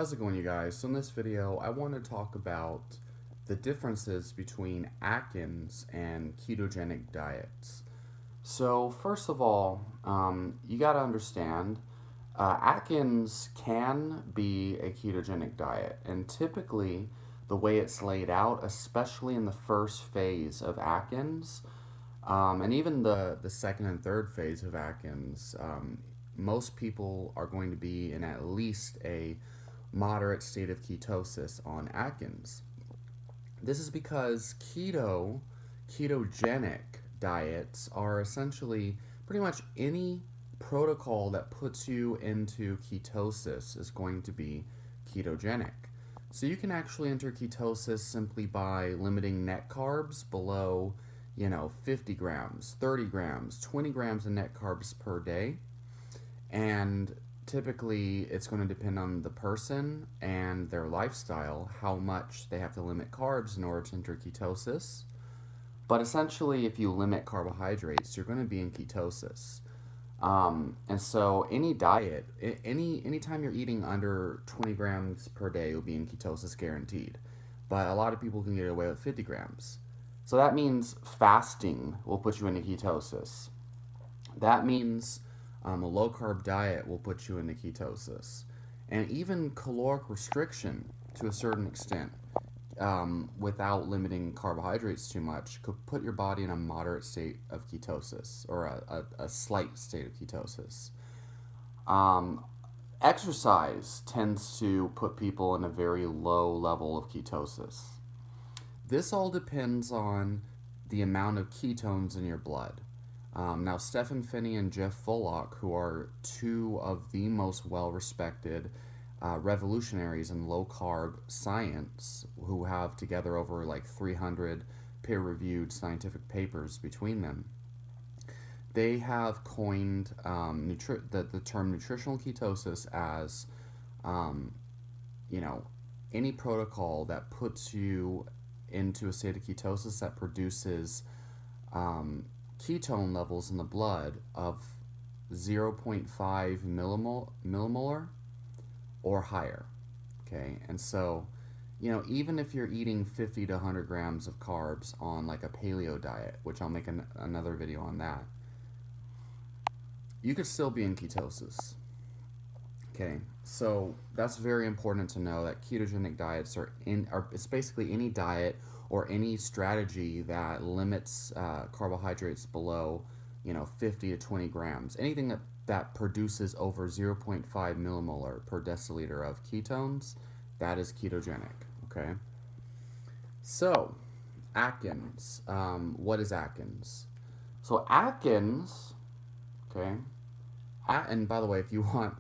How's it going, you guys? So in this video, I want to talk about the differences between Atkins and ketogenic diets. So first of all, you got to understand, Atkins can be a ketogenic diet, and typically the way it's laid out, especially in the first phase of Atkins, and even the second and third phase of Atkins, most people are going to be in at least a moderate state of ketosis on Atkins. This is because ketogenic diets are essentially pretty much any protocol that puts you into ketosis is going to be ketogenic. So you can actually enter ketosis simply by limiting net carbs below, 50 grams, 30 grams, 20 grams of net carbs per day. And typically, it's going to depend on the person and their lifestyle, how much they have to limit carbs in order to enter ketosis. But essentially, if you limit carbohydrates, you're going to be in ketosis. And so any diet, anytime you're eating under 20 grams per day, you'll be in ketosis guaranteed. But a lot of people can get away with 50 grams. So that means fasting will put you into ketosis. That means a low carb diet will put you into ketosis. And even caloric restriction to a certain extent, without limiting carbohydrates too much, could put your body in a moderate state of ketosis or a slight state of ketosis. Um, Exercise tends to put people in a very low level of ketosis. This all depends on the amount of ketones in your blood. Now, Stephen Phinney and Jeff Volek, who are two of the most well-respected revolutionaries in low-carb science, who have together over like 300 peer-reviewed scientific papers between them, they have coined the term nutritional ketosis as, you know, any protocol that puts you into a state of ketosis that produces ketone levels in the blood of 0.5 millimolar or higher. Okay, and so, even if you're eating 50 to 100 grams of carbs on like a paleo diet, which I'll make another video on that, you could still be in ketosis. Okay, so that's very important to know that ketogenic diets it's basically any diet or any strategy that limits carbohydrates below, 50 to 20 grams. Anything that produces over 0.5 millimolar per deciliter of ketones, that is ketogenic. Okay. So, Atkins. What is Atkins? So Atkins, okay. And by the way, if you want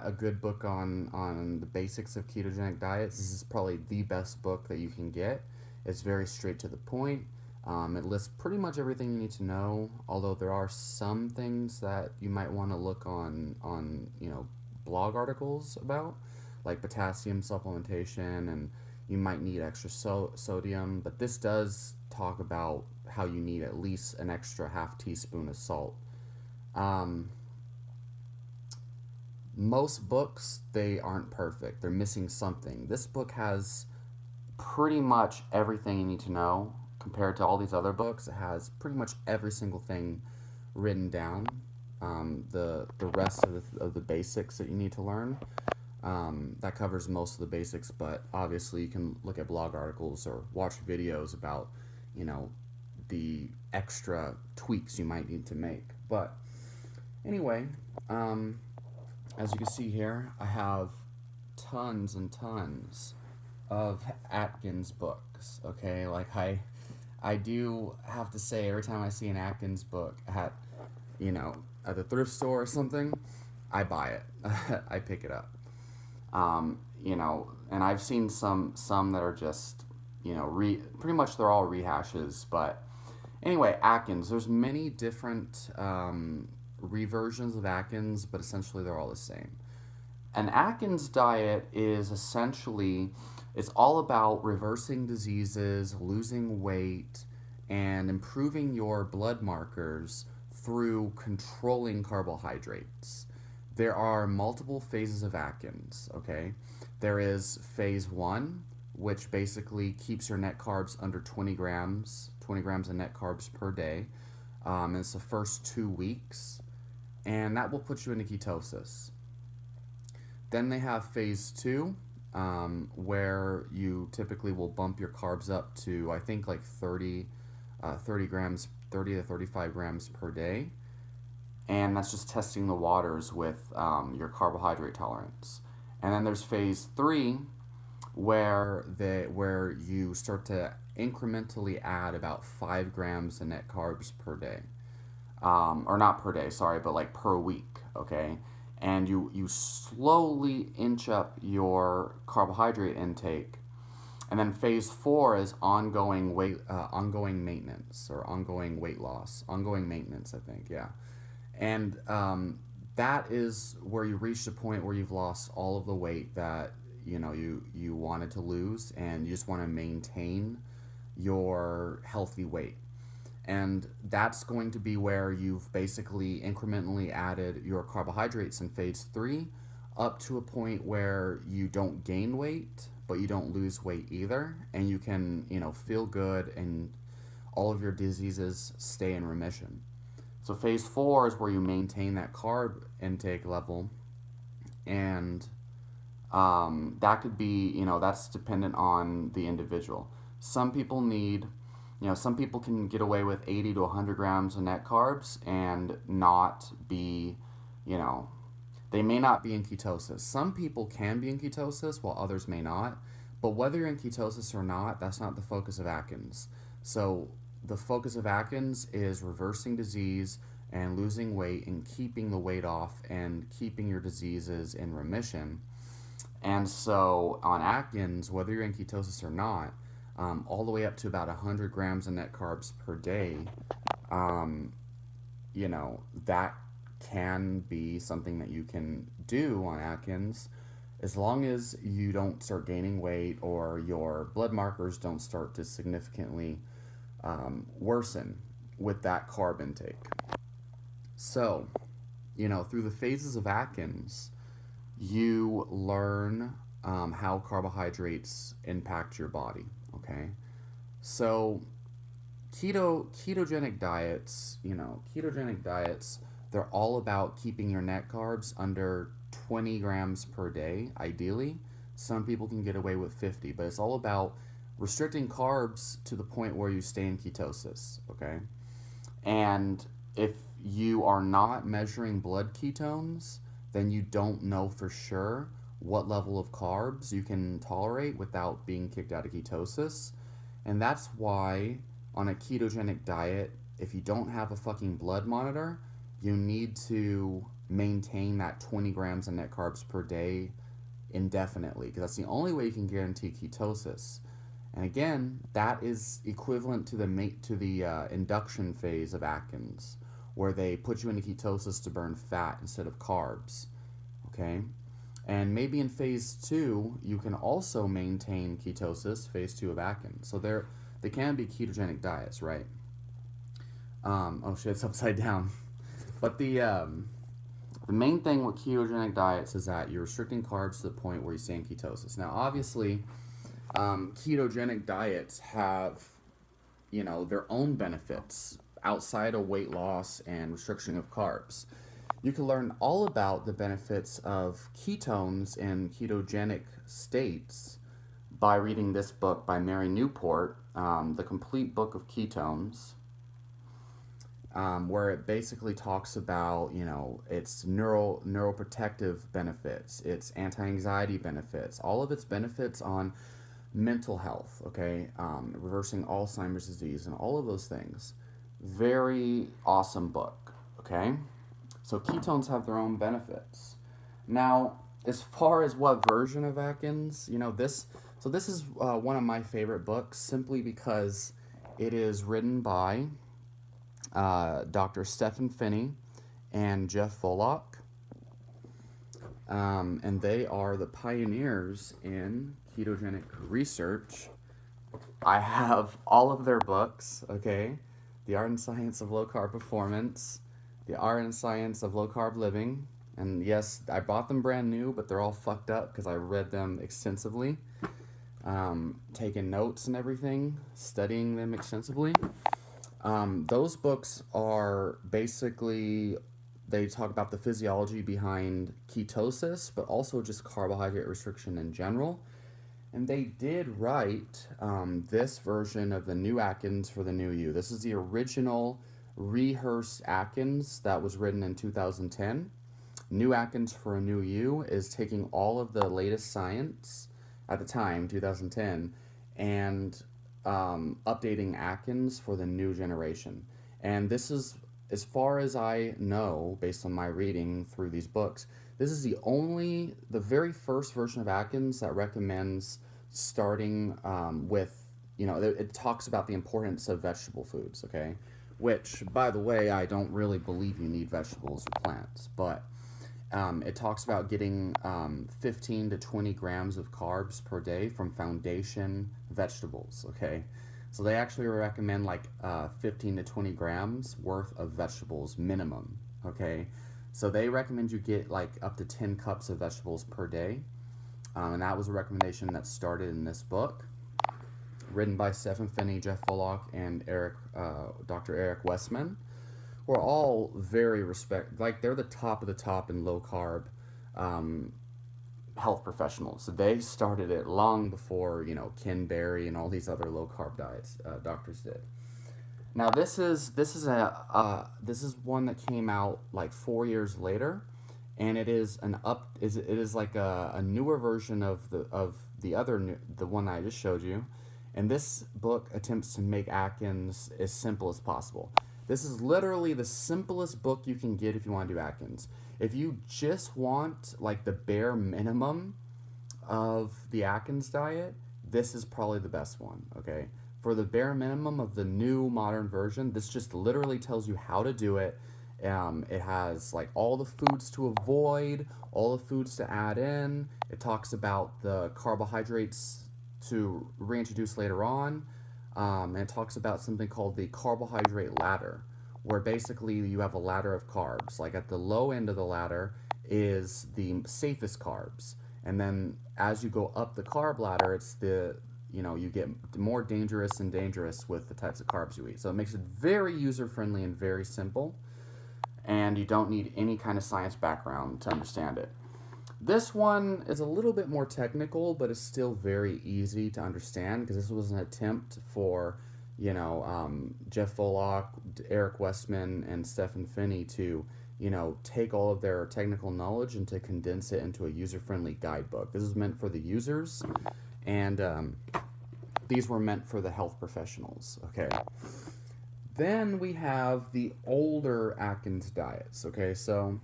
a good book on the basics of ketogenic diets, this is probably the best book that you can get. It's very straight to the point. It lists pretty much everything you need to know, although there are some things that you might want to look on blog articles about, like potassium supplementation, and you might need extra sodium, but this does talk about how you need at least an extra half teaspoon of salt. Most books, they aren't perfect. They're missing something. This book has pretty much everything you need to know compared to all these other books. It has pretty much every single thing written down. The rest of the basics that you need to learn, that covers most of the basics, but obviously you can look at blog articles or watch videos about, the extra tweaks you might need to make. But anyway, as you can see here, I have tons and tons of Atkins books. Okay, like I do have to say, every time I see an Atkins book at at the thrift store or something, I buy it. I pick it up. And I've seen some that are just pretty much they're all rehashes. But anyway, Atkins. There's many different reversions of Atkins, but essentially they're all the same. An Atkins diet is essentially, it's all about reversing diseases, losing weight, and improving your blood markers through controlling carbohydrates. there are multiple phases of Atkins, okay? There is phase 1, which basically keeps your net carbs under 20 grams of net carbs per day. It's the first 2 weeks, and that will put you into ketosis. Then they have phase 2, where you typically will bump your carbs up to, I think, like 30 grams, 30 to 35 grams per day. And that's just testing the waters with your carbohydrate tolerance. And then there's phase 3, where you start to incrementally add about 5 grams of net carbs per day, or not per day, sorry, but like per week, okay? And you slowly inch up your carbohydrate intake. And then phase 4 is ongoing maintenance, or ongoing weight loss, ongoing maintenance, I think, yeah. And that is where you reach the point where you've lost all of the weight that you wanted to lose, and you just want to maintain your healthy weight. And that's going to be where you've basically incrementally added your carbohydrates in phase 3 up to a point where you don't gain weight, but you don't lose weight either, and you can, feel good, and all of your diseases stay in remission. So phase 4 is where you maintain that carb intake level, and that could be, that's dependent on the individual. Some people can get away with 80 to 100 grams of net carbs and not be, they may not be in ketosis. Some people can be in ketosis while others may not. But whether you're in ketosis or not, that's not the focus of Atkins. So the focus of Atkins is reversing disease and losing weight and keeping the weight off and keeping your diseases in remission. And so on Atkins, whether you're in ketosis or not, all the way up to about 100 grams of net carbs per day, that can be something that you can do on Atkins, as long as you don't start gaining weight or your blood markers don't start to significantly worsen with that carb intake. So, through the phases of Atkins, you learn how carbohydrates impact your body, okay? So, ketogenic diets, they're all about keeping your net carbs under 20 grams per day, ideally. Some people can get away with 50, but it's all about restricting carbs to the point where you stay in ketosis, okay? And if you are not measuring blood ketones, then you don't know for sure what level of carbs you can tolerate without being kicked out of ketosis. And that's why on a ketogenic diet, if you don't have a fucking blood monitor, you need to maintain that 20 grams of net carbs per day indefinitely, because that's the only way you can guarantee ketosis. And again, that is equivalent to the induction phase of Atkins, where they put you into ketosis to burn fat instead of carbs, okay? And maybe in phase 2, you can also maintain ketosis, phase 2 of Atkins. So they can be ketogenic diets, right? Oh shit, it's upside down. But the main thing with ketogenic diets is that you're restricting carbs to the point where you stay in ketosis. Now, obviously, ketogenic diets have, their own benefits outside of weight loss and restriction of carbs. You can learn all about the benefits of ketones in ketogenic states by reading this book by Mary Newport, The Complete Book of Ketones, where it basically talks about, its neuroprotective benefits, its anti-anxiety benefits, all of its benefits on mental health, okay, reversing Alzheimer's disease and all of those things. Very awesome book, okay? So ketones have their own benefits. Now, as far as what version of Atkins, this is one of my favorite books, simply because it is written by Dr. Stephen Finney and Jeff Volok, and they are the pioneers in ketogenic research. I have all of their books, okay? The Art and Science of Low Carb Performance, The Art and Science of Low Carb Living, And yes, I bought them brand new, but they're all fucked up because I read them extensively, taking notes and everything, studying them extensively. Those books are basically, they talk about the physiology behind ketosis, but also just carbohydrate restriction in general. And they did write this version of the new Atkins for the new you. This is the original rehearsed Atkins that was written in 2010. New Atkins for a New You is taking all of the latest science at the time, 2010, and updating Atkins for the new generation. And this is, as far as I know, based on my reading through these books, this is the very first version of Atkins that recommends starting with, it talks about the importance of vegetable foods, okay? Which, by the way, I don't really believe you need vegetables or plants, but it talks about getting 15 to 20 grams of carbs per day from foundation vegetables, okay? So they actually recommend like 15 to 20 grams worth of vegetables minimum, okay? So they recommend you get like up to 10 cups of vegetables per day. And that was a recommendation that started in this book, written by Stephen Finney, Jeff Volok, and Dr. Eric Westman, who are all very like they're the top of the top in low carb um, health professionals. So they started it long before Ken Berry and all these other low carb diets doctors did. Now this is one that came out like 4 years later, and it is like a newer version of the one I just showed you, and this book attempts to make Atkins as simple as possible. This is literally the simplest book you can get if you want to do Atkins. If you just want like the bare minimum of the Atkins diet, this is probably the best one, okay? For the bare minimum of the new modern version, this just literally tells you how to do it. It has like all the foods to avoid, all the foods to add in. It talks about the carbohydrates to reintroduce later on. And it talks about something called the carbohydrate ladder, where basically you have a ladder of carbs. Like at the low end of the ladder is the safest carbs. And then as you go up the carb ladder, you get more dangerous and dangerous with the types of carbs you eat. So it makes it very user friendly and very simple. And you don't need any kind of science background to understand it. This one is a little bit more technical, but it's still very easy to understand because this was an attempt for, Jeff Volok, Eric Westman, and Stephen Finney to, take all of their technical knowledge and to condense it into a user-friendly guidebook. This is meant for the users, and these were meant for the health professionals, okay? Then we have the older Atkins diets, okay? So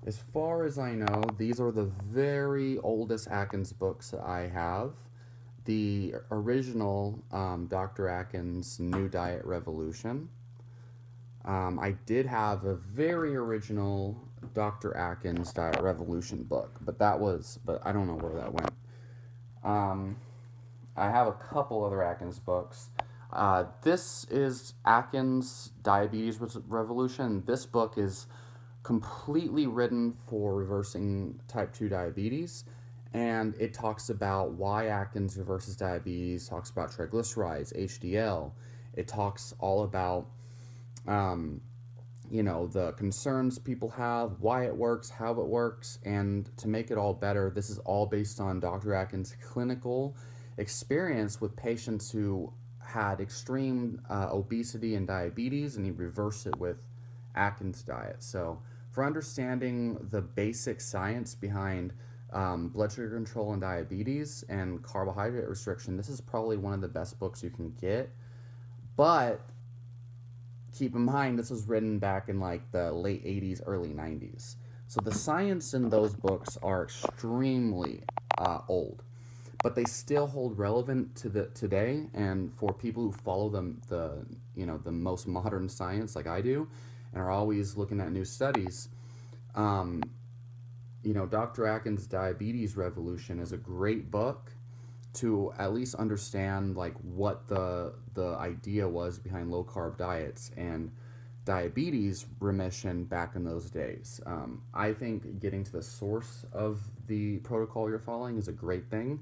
as far as I know, these are the very oldest Atkins books that I have. The original Dr. Atkins New Diet Revolution. I did have a very original Dr. Atkins Diet Revolution book, but I don't know where that went. I have a couple other Atkins books. This is Atkins Diabetes Revolution. This book is completely written for reversing type 2 diabetes, and it talks about why Atkins reverses diabetes, talks about triglycerides, HDL. It talks all about the concerns people have, why it works, how it works, and to make it all better, this is all based on Dr. Atkins' clinical experience with patients who had extreme obesity and diabetes, and he reversed it with Atkins diet. So for understanding the basic science behind blood sugar control and diabetes and carbohydrate restriction, this is probably one of the best books you can get. But keep in mind, this was written back in like the late 80s, early 90s. So the science in those books are extremely old, but they still hold relevant to today. And for people who follow the most modern science like I do, and are always looking at new studies, Dr. Atkins' Diabetes Revolution is a great book to at least understand like what the idea was behind low carb diets, and diabetes remission back in those days. I think getting to the source of the protocol you're following is a great thing,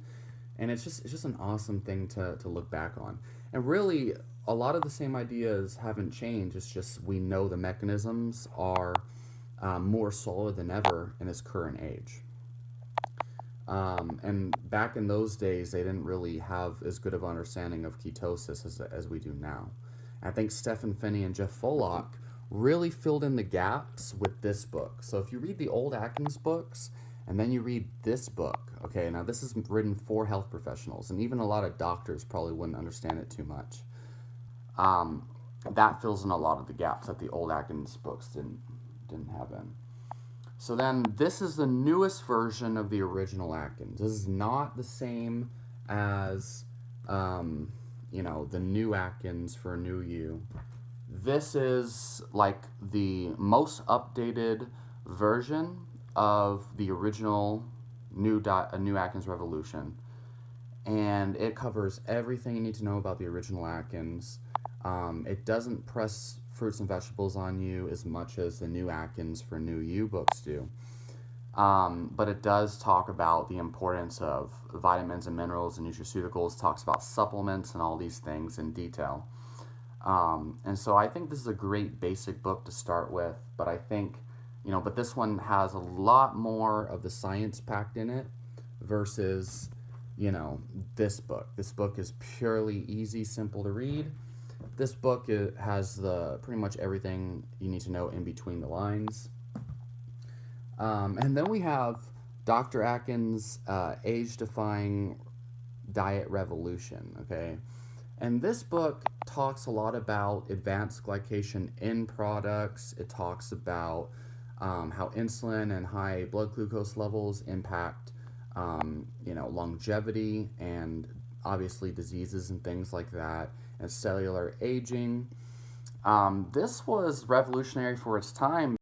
and it's just an awesome thing to look back on. And really, a lot of the same ideas haven't changed. It's just we know the mechanisms are more solid than ever in this current age. And back in those days, they didn't really have as good of an understanding of ketosis as we do now. I think Stephen Finney and Jeff Follock really filled in the gaps with this book. So if you read the old Atkins books and then you read this book, okay, now this is written for health professionals, and even a lot of doctors probably wouldn't understand it too much. That fills in a lot of the gaps that the old Atkins books didn't have in. So then this is the newest version of the original Atkins. This is not the same as, the new Atkins for New You. This is like the most updated version of the original New Atkins Revolution. And it covers everything you need to know about the original Atkins. It doesn't press fruits and vegetables on you as much as the new Atkins for New You books do. But it does talk about the importance of vitamins and minerals and nutraceuticals, talks about supplements and all these things in detail. And so I think this is a great basic book to start with, but I think, but this one has a lot more of the science packed in it versus, this book. This book is purely easy, simple to read. This book has pretty much everything you need to know in between the lines. And then we have Dr. Atkins' Age-Defying Diet Revolution, okay? And this book talks a lot about advanced glycation in products. It talks about how insulin and high blood glucose levels impact, longevity and obviously diseases and things like that, and cellular aging. This was revolutionary for its time